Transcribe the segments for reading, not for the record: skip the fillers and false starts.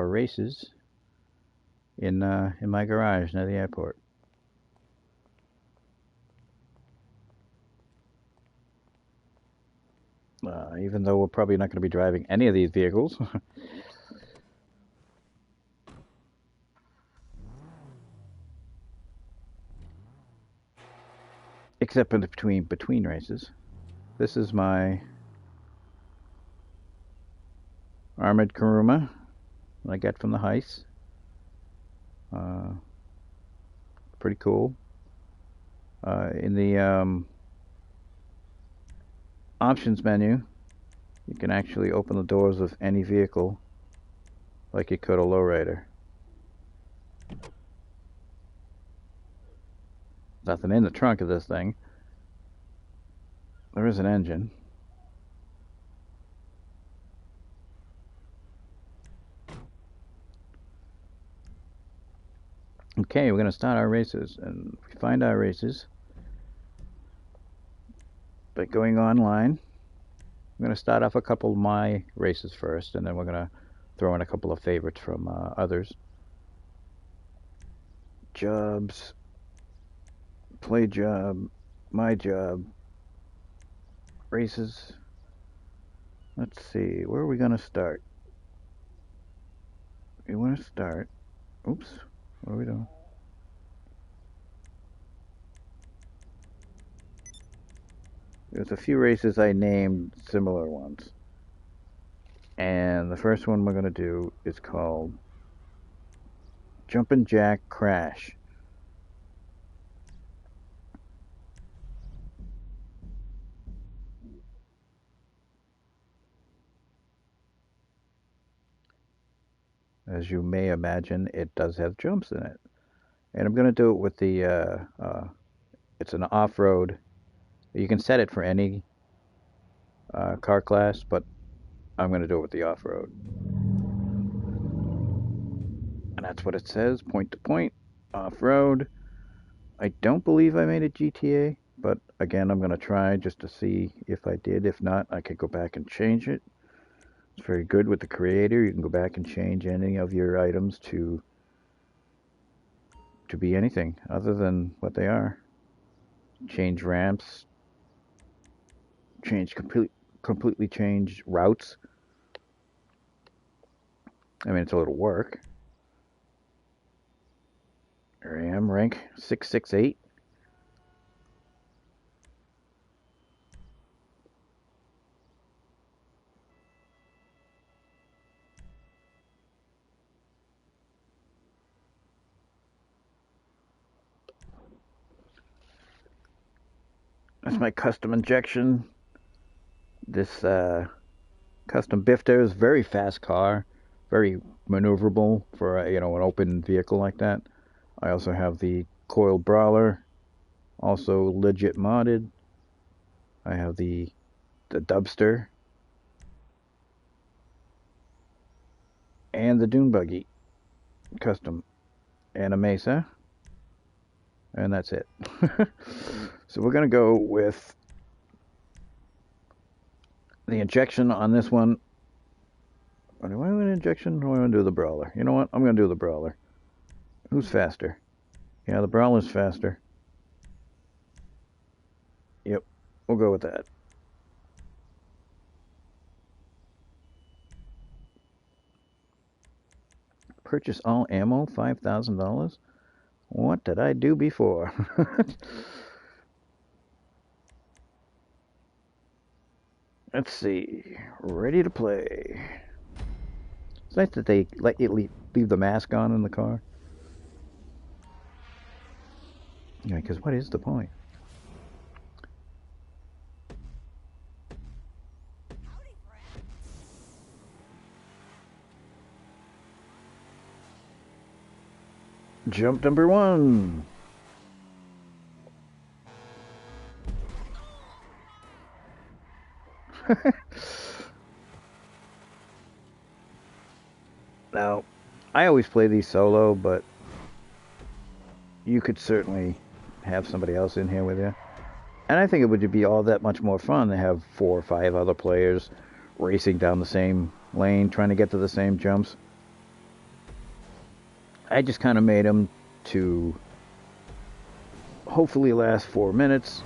our races in my garage near the airport. Even though we're probably not going to be driving any of these vehicles. Except in between races. This is my armored Kuruma that I got from the heist. Pretty cool. In the options menu, you can actually open the doors of any vehicle like you could a lowrider. Nothing in the trunk of this thing. There is an engine. Okay, we're going to start our races, and we find our races by going online. I'm going to start off a couple of my races first, and then we're going to throw in a couple of favorites from others. Jobs, play job, my job, races. Let's see, where are we going to start? We want to start. Oops, what are we doing? There's a few races I named similar ones. And the first one we're going to do is called Jumpin' Jack Crash. As you may imagine, it does have jumps in it. And I'm going to do it with the, it's an off-road. You can set it for any car class, but I'm going to do it with the off-road. And that's what it says, point to point, off-road. I don't believe I made a GTA, but again, I'm going to try just to see if I did. If not, I could go back and change it. It's very good with the creator. You can go back and change any of your items to be anything other than what they are. Change ramps, completely change routes. I mean, it's a little work. Here I am, rank 668. That's my custom injection. This custom Bifter is a very fast car, very maneuverable for an open vehicle like that. I also have the coiled brawler, also legit modded. I have the dubster and the dune buggy custom, and a mesa, and that's it. So we're gonna go with the injection on this one. Do I want an injection or do I want to do the brawler? You know what? I'm going to do the brawler. Who's faster? Yeah, the brawler's faster. Yep, we'll go with that. Purchase all ammo, $5,000? What did I do before? Let's see. Ready to play. It's nice that they let you leave the mask on in the car. Yeah, because what is the point? Jump number 1. Now, I always play these solo, but you could certainly have somebody else in here with you. And I think it would be all that much more fun to have 4 or 5 other players racing down the same lane, trying to get to the same jumps. I just kind of made them to hopefully last 4 minutes.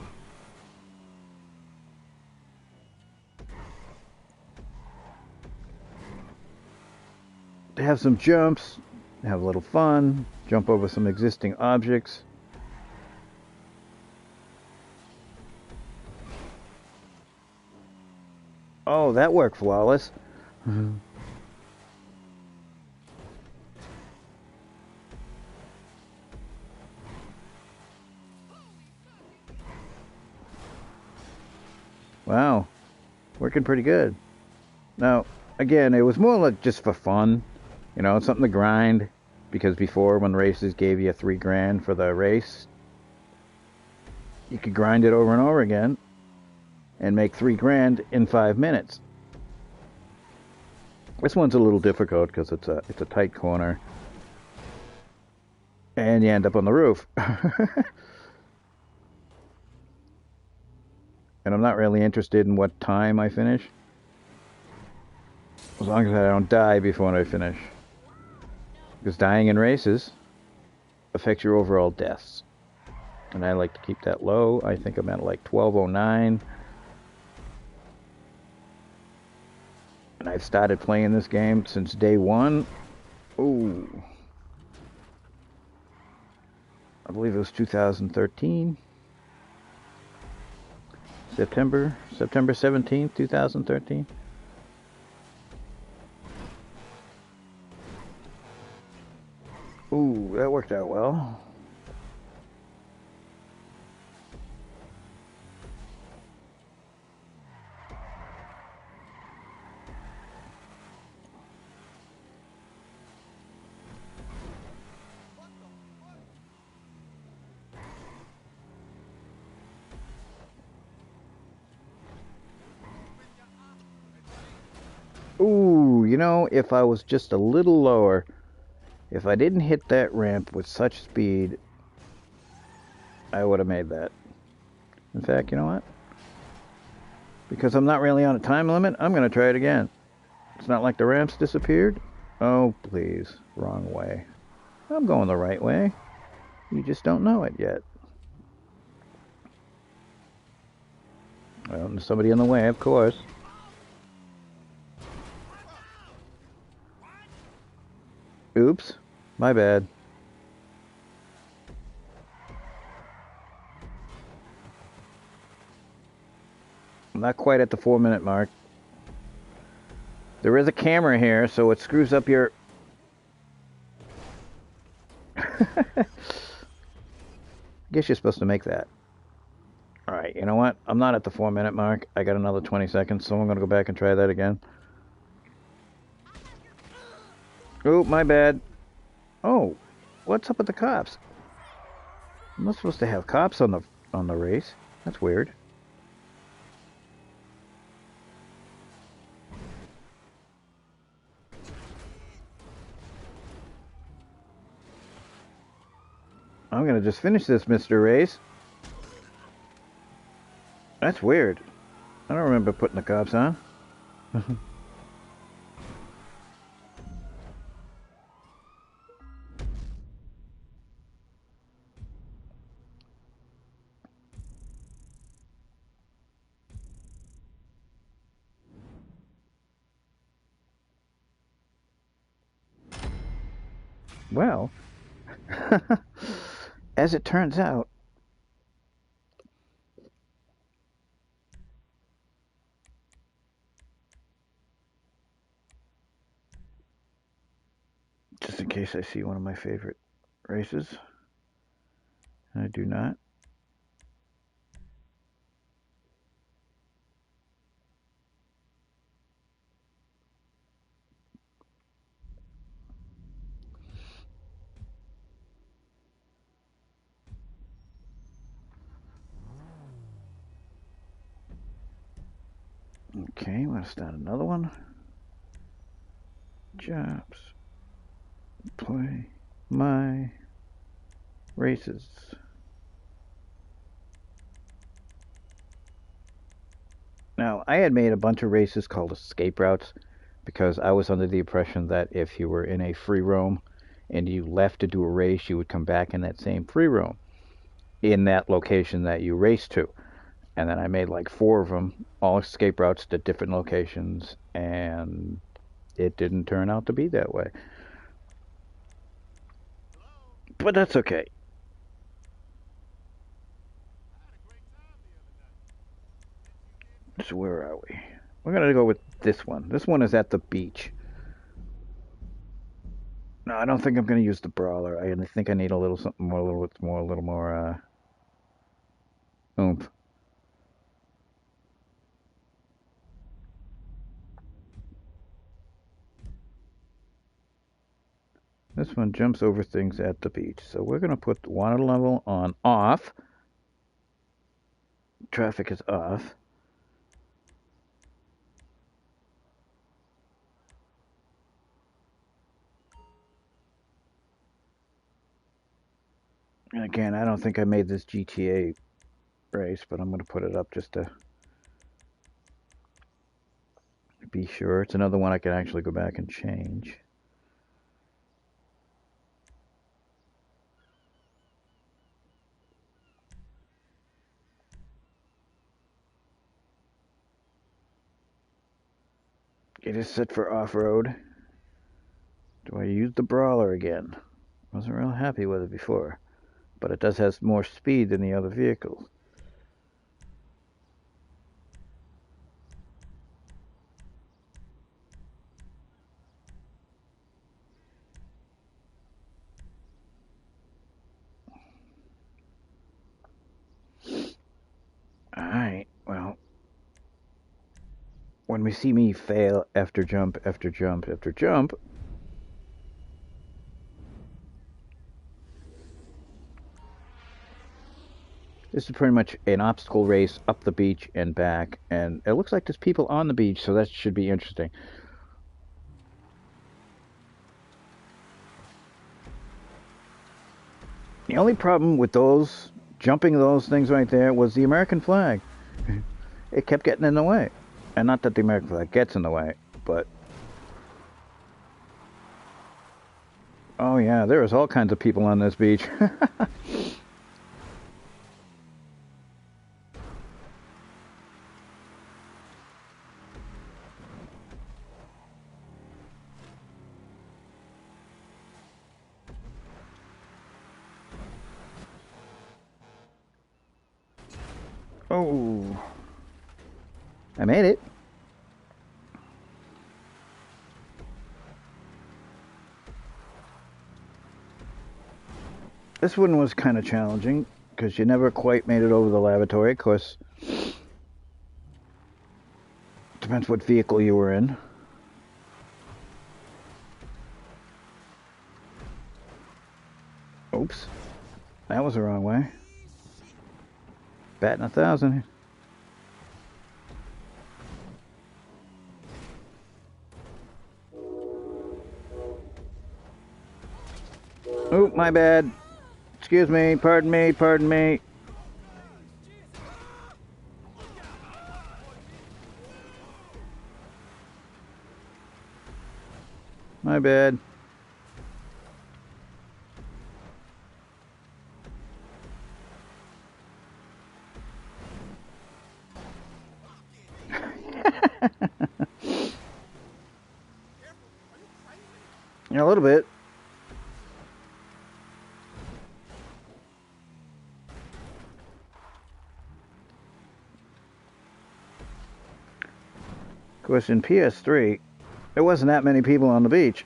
To have some jumps, have a little fun, jump over some existing objects. Oh, that worked flawless. Wow, working pretty good. Now, again, it was more like just for fun. You know, something to grind. Because before, when races gave you $3,000 for the race, you could grind it over and over again and make $3,000 in 5 minutes. This one's a little difficult because it's a tight corner, and you end up on the roof. And I'm not really interested in what time I finish, as long as I don't die before I finish. Because dying in races affects your overall deaths. And I like to keep that low. I think I'm at like 1209. And I've started playing this game since day one. Ooh. I believe it was 2013. September 17th, 2013. Ooh, that worked out well. Ooh, you know, if I was just a little lower, if I didn't hit that ramp with such speed, I would have made that. In fact, you know what? Because I'm not really on a time limit, I'm going to try it again. It's not like the ramps disappeared. Oh, please. Wrong way. I'm going the right way. You just don't know it yet. Well, there's somebody in the way, of course. Oops. My bad. I'm not quite at the 4-minute mark. There is a camera here, so it screws up your... I guess you're supposed to make that. Alright, you know what? I'm not at the 4-minute mark. I got another 20 seconds, so I'm going to go back and try that again. Oh, my bad. Oh, what's up with the cops? I'm not supposed to have cops on the race. That's weird. I'm gonna just finish this, Mr. Race. That's weird. I don't remember putting the cops on. Well, as it turns out, just in case I see one of my favorite races, I do not. Okay, I'm gonna start another one. Jobs. Play my races. Now, I had made a bunch of races called escape routes because I was under the impression that if you were in a free roam and you left to do a race, you would come back in that same free roam in that location that you raced to. And then I made like 4 of them, all escape routes to different locations, and it didn't turn out to be that way. But that's okay. So where are we? We're going to go with this one. This one is at the beach. No, I don't think I'm going to use the brawler. I think I need a little something more, a little more oomph. This one jumps over things at the beach. So we're going to put the water level on off. Traffic is off. And again, I don't think I made this GTA race, but I'm going to put it up just to be sure. It's another one I can actually go back and change. It is set for off-road. Do I use the brawler again? Wasn't real happy with it before, but it does have more speed than the other vehicles. Alright, well, when we see me fail after jump after jump after jump, this is pretty much an obstacle race up the beach and back, and it looks like there's people on the beach, so that should be interesting. The only problem with those, jumping those things right there, was the American flag. It kept getting in the way. And not that the American flag gets in the way, but... Oh yeah, there was all kinds of people on this beach. Oh, I made it. This one was kind of challenging because you never quite made it over the lavatory. Of course, depends what vehicle you were in. Oops, that was the wrong way. Batting 1,000. Oh, my bad. Excuse me, pardon me, pardon me. My bad. Yeah, a little bit. Of course, in PS3, there wasn't that many people on the beach.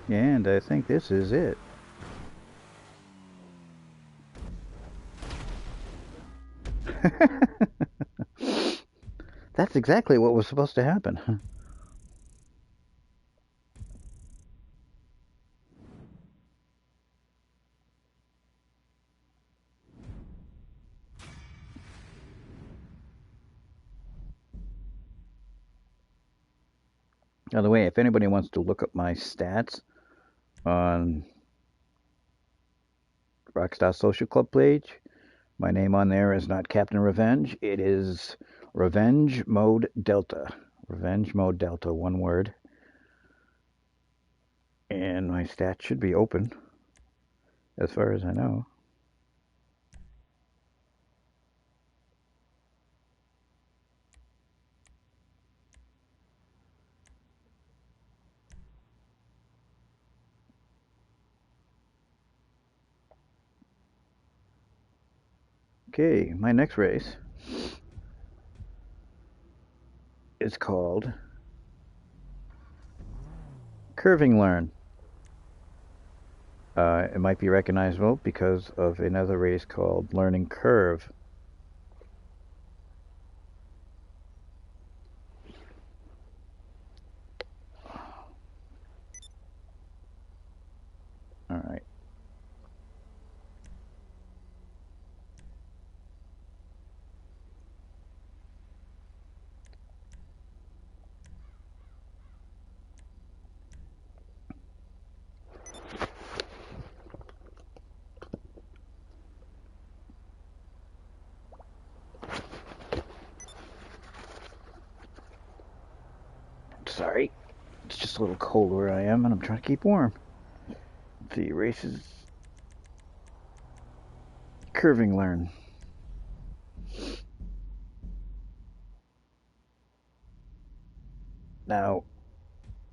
And I think this is it. That's exactly what was supposed to happen. By the way, if anybody wants to look up my stats on Rockstar Social Club page, my name on there is not Captain Revenge. It is Revenge Mode Delta. Revenge Mode Delta, one word. And my stats should be open, as far as I know. Okay, my next race is called Curving Learn. It might be recognizable because of another race called Learning Curve. All right. Sorry, it's just a little cold where I am, and I'm trying to keep warm. The races Curving Learn. Now,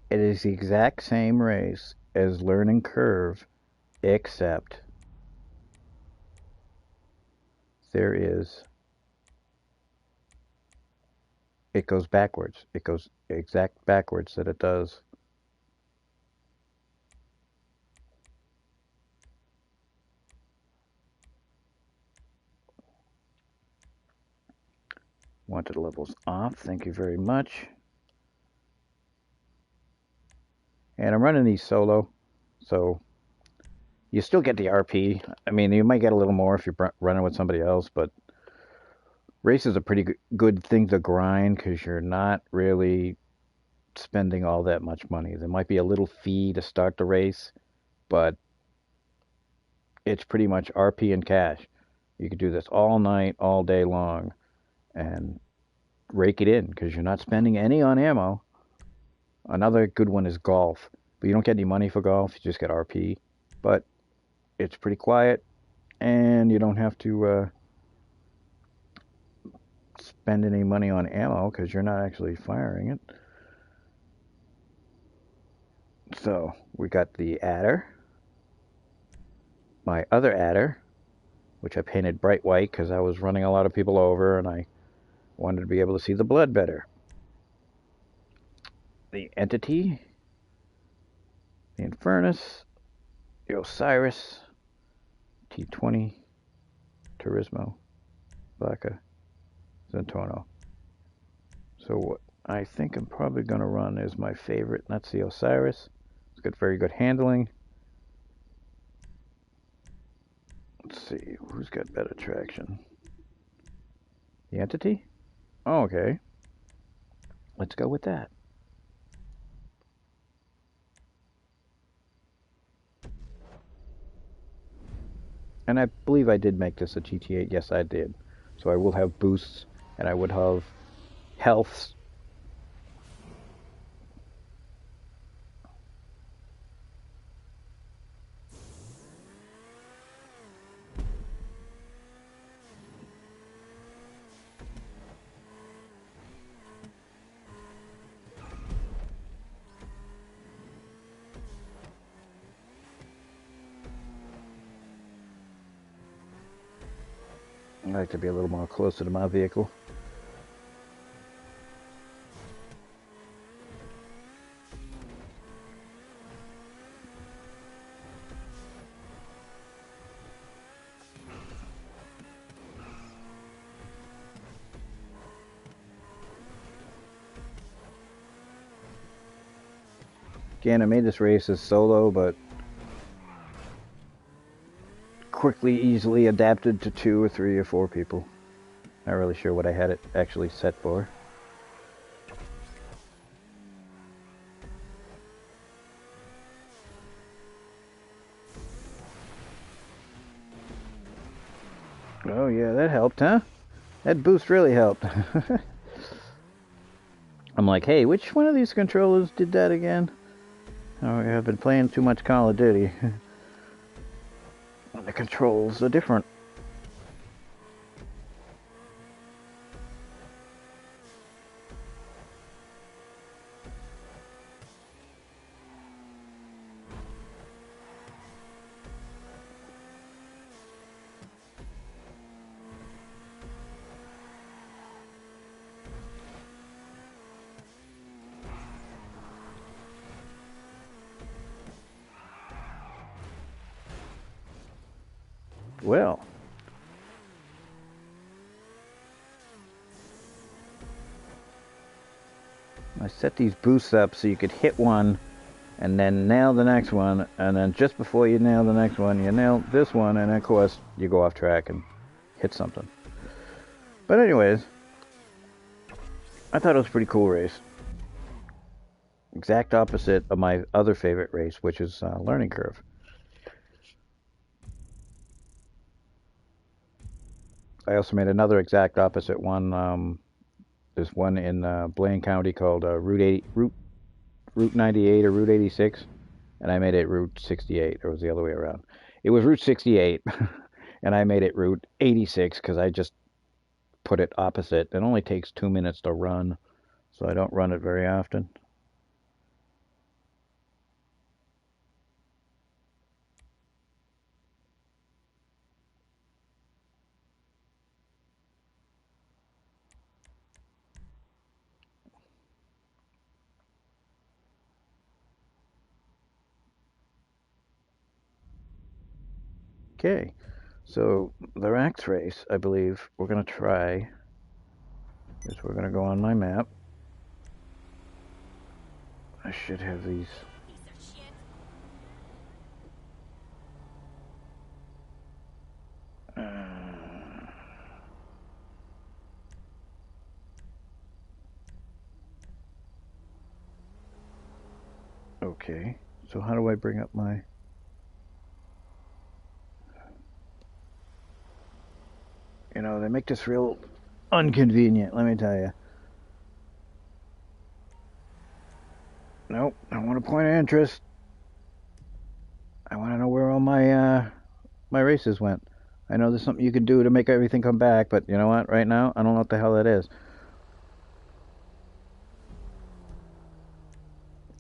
it is the exact same race as Learning Curve, except there is, it goes backwards. It goes exact backwards that it does. Wanted levels off. Thank you very much. And I'm running these solo, so you still get the RP. I mean, you might get a little more if you're running with somebody else, but race is a pretty good thing to grind because you're not really spending all that much money. There might be a little fee to start the race, but it's pretty much RP and cash. You could do this all night, all day long, and rake it in because you're not spending any on ammo. Another good one is golf, but you don't get any money for golf. You just get RP, but it's pretty quiet, and you don't have to spend any money on ammo because you're not actually firing it. So we got the adder, my other adder, which I painted bright white because I was running a lot of people over and I wanted to be able to see the blood better. The entity, the Infernus, the Osiris, T20, Turismo, Vaca, Zentorno. So what I think I'm probably going to run is my favorite, and that's the Osiris. It's got very good handling. Let's see, who's got better traction? The entity? Oh, okay. Let's go with that. And I believe I did make this a GT8. Yes, I did. So I will have boosts, and I would have healths. I like to be a little more closer to my vehicle. Again, I made this race as solo, but quickly, easily adapted to 2 or 3 or 4 people. Not really sure what I had it actually set for. Oh yeah, that helped, huh? That boost really helped. I'm like, hey, which one of these controllers did that again? Oh, I've been playing too much Call of Duty. The controls are different. Well, I set these boosts up so you could hit one and then nail the next one, and then just before you nail the next one, you nail this one, and of course you go off track and hit something. But anyways, I thought it was a pretty cool race. Exact opposite of my other favorite race, which is Learning Curve. I also made another exact opposite one. There's one in Blaine County called Route 98 or Route 86, and I made it Route 68. Or it was the other way around. It was Route 68, and I made it Route 86 because I just put it opposite. It only takes 2 minutes to run, so I don't run it very often. Okay, so the Rax race, I believe we're going to try is we're going to go on my map. I should have these. Okay, so how do I bring up my... You know, they make this real inconvenient, let me tell you. Nope, I want a point of interest. I want to know where all my races went. I know there's something you can do to make everything come back, but you know what? Right now, I don't know what the hell that is.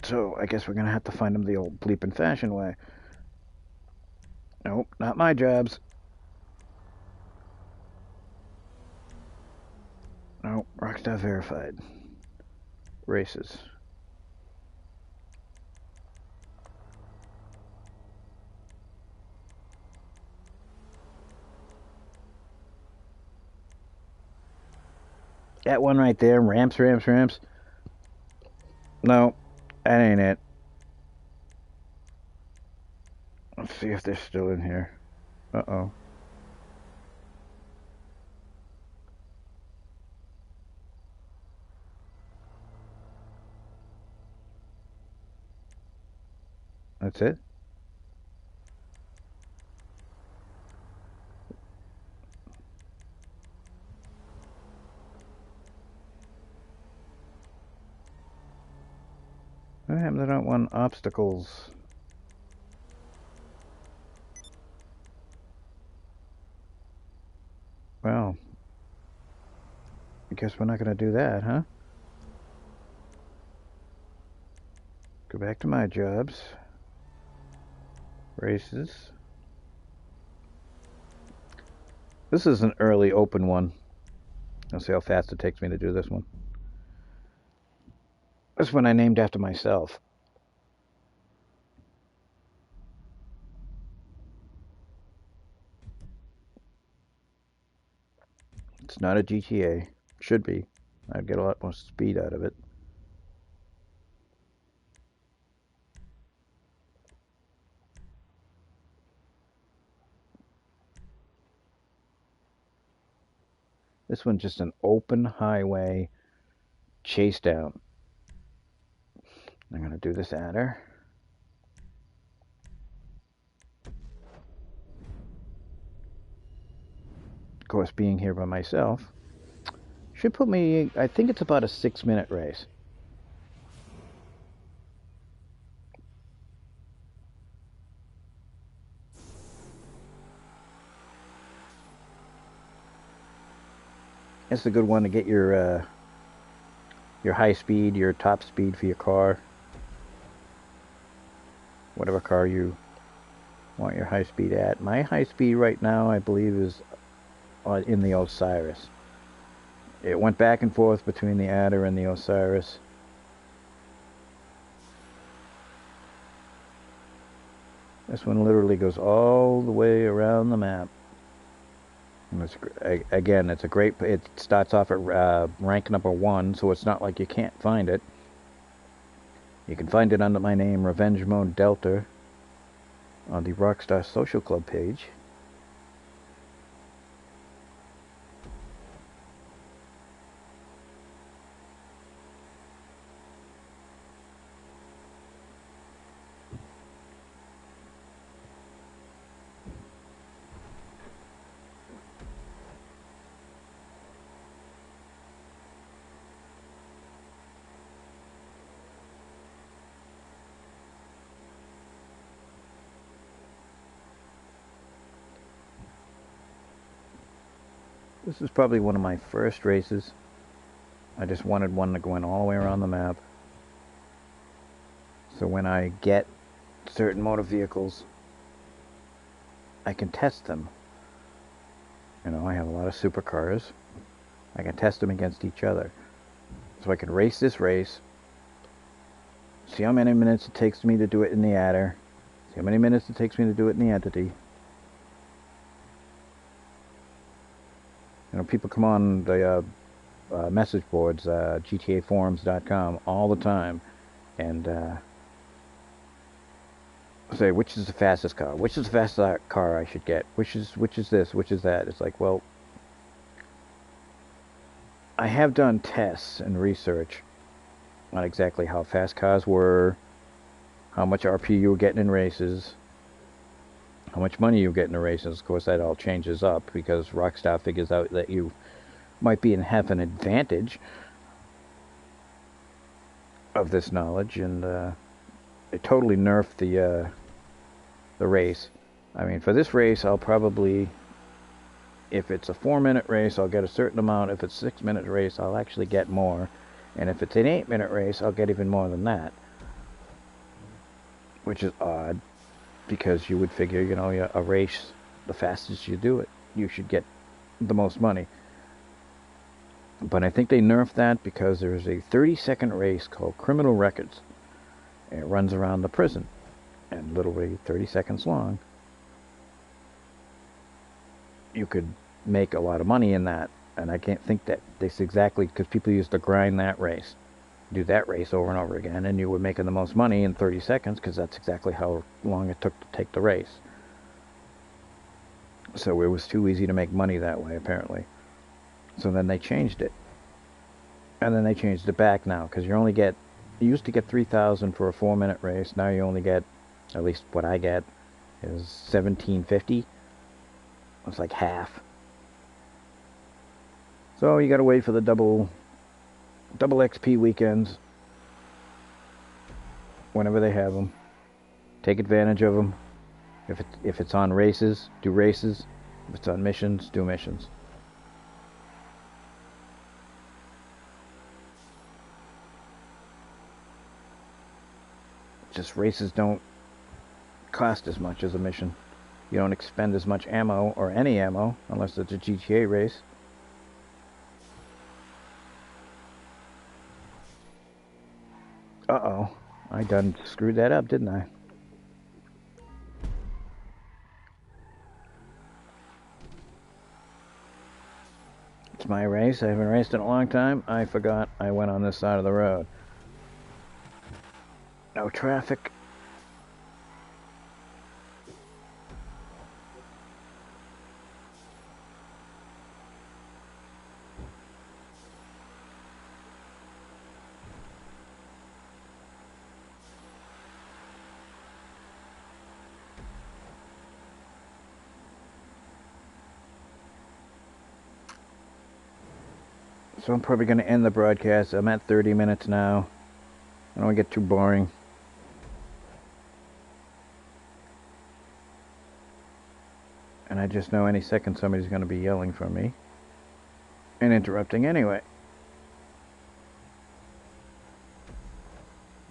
So I guess we're gonna have to find them the old bleeping fashion way. Nope, not my jobs. Nope, Rockstar verified. Races. That one right there, ramps. No, that ain't it. Let's see if they're still in here. Uh-oh. That's it? What happened? I don't want obstacles. Well, I guess we're not gonna do that, huh? Go back to my jobs. Races. This is an early open one. Let's see how fast it takes me to do this one. This one I named after myself. It's not a GTA. Should be. I'd get a lot more speed out of it. This one's just an open highway chase down. I'm going to do this adder. Of course, being here by myself should put me, I think it's about a 6-minute race. It's a good one to get your high speed, your top speed for your car. Whatever car you want your high speed at. My high speed right now, I believe, is in the Osiris. It went back and forth between the Adder and the Osiris. This one literally goes all the way around the map. And again, it's a great. It starts off at rank number 1, so it's not like you can't find it. You can find it under my name, Revenge Mode Delta, on the Rockstar Social Club page. This is probably one of my first races. I just wanted one to go in all the way around the map. So when I get certain motor vehicles, I can test them. You know, I have a lot of supercars. I can test them against each other. So I can race this race, see how many minutes it takes me to do it in the adder, see how many minutes it takes me to do it in the entity. You know, people come on the message boards, GTAforums.com, all the time, and say, which is the fastest car? Which is the fastest car I should get? Which is this? Which is that? It's like, well, I have done tests and research on exactly how fast cars were, how much RP you were getting in races, how much money you get in the races. Of course, that all changes up because Rockstar figures out that you might be in half an advantage of this knowledge, and it totally nerfed the race. I mean, for this race, I'll probably, if it's a 4-minute race, I'll get a certain amount. If it's a 6-minute race, I'll actually get more. And if it's an 8-minute race, I'll get even more than that. Which is odd, because you would figure, you know, a race, the fastest you do it, you should get the most money. But I think they nerfed that because there's a 30-second race called Criminal Records. And it runs around the prison, and literally 30 seconds long. You could make a lot of money in that, and I can't think that this exactly, because people used to grind that race, do that race over and over again, and you were making the most money in 30 seconds because that's exactly how long it took to take the race. So it was too easy to make money that way, apparently. So then they changed it, and then they changed it back now, because you used to get 3,000 for a 4-minute race. Now you only get, at least what I get, is 1,750. It's like half. So you gotta wait for the double XP weekends, whenever they have them. Take advantage of them. If it's on races, do races. If it's on missions, do missions. Just races don't cost as much as a mission. You don't expend as much ammo, or any ammo, unless it's a GTA race. Uh-oh. I done screwed that up, didn't I? It's my race. I haven't raced in a long time. I forgot I went on this side of the road. No traffic. So I'm probably going to end the broadcast. I'm at 30 minutes now. I don't want to get too boring. And I just know any second somebody's going to be yelling for me and interrupting anyway.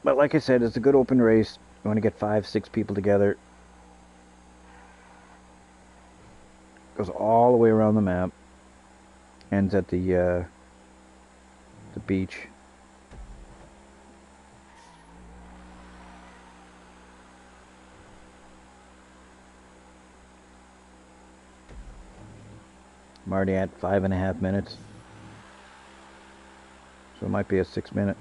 But like I said, it's a good open race. You want to get 5, 6 people together. Goes all the way around the map. Ends at the beach. I'm already at 5.5 minutes. So it might be a 6-minute.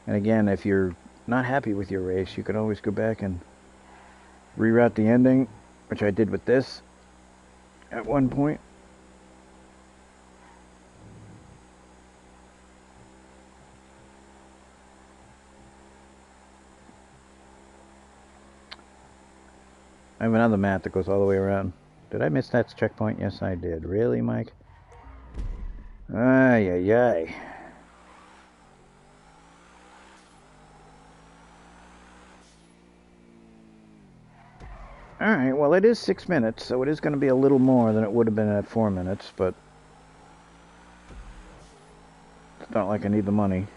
And again, if you're not happy with your race, you can always go back and reroute the ending, which I did with this at one point. I have another map that goes all the way around. Did I miss that checkpoint? Yes, I did. Really, Mike? Ay, ay, ay. Alright, well, it is 6 minutes, so it is going to be a little more than it would have been at 4 minutes, but it's not like I need the money.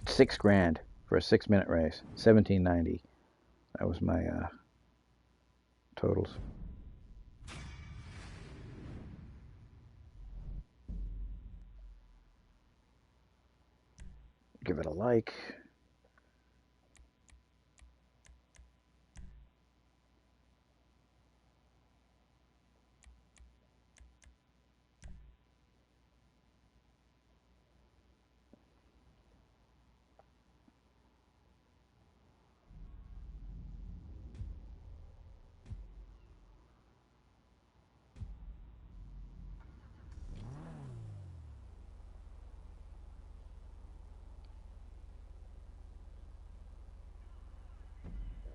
$6,000 for a 6-minute race. $17.90. That was my totals. Give it a like.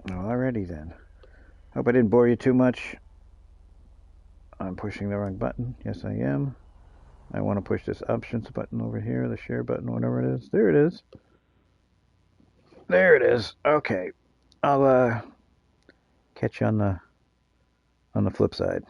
Alrighty then. Hope I didn't bore you too much. I'm pushing the wrong button. Yes, I am. I want to push this options button over here, the share button, whatever it is. There it is. There it is. Okay. I'll catch you on the flip side.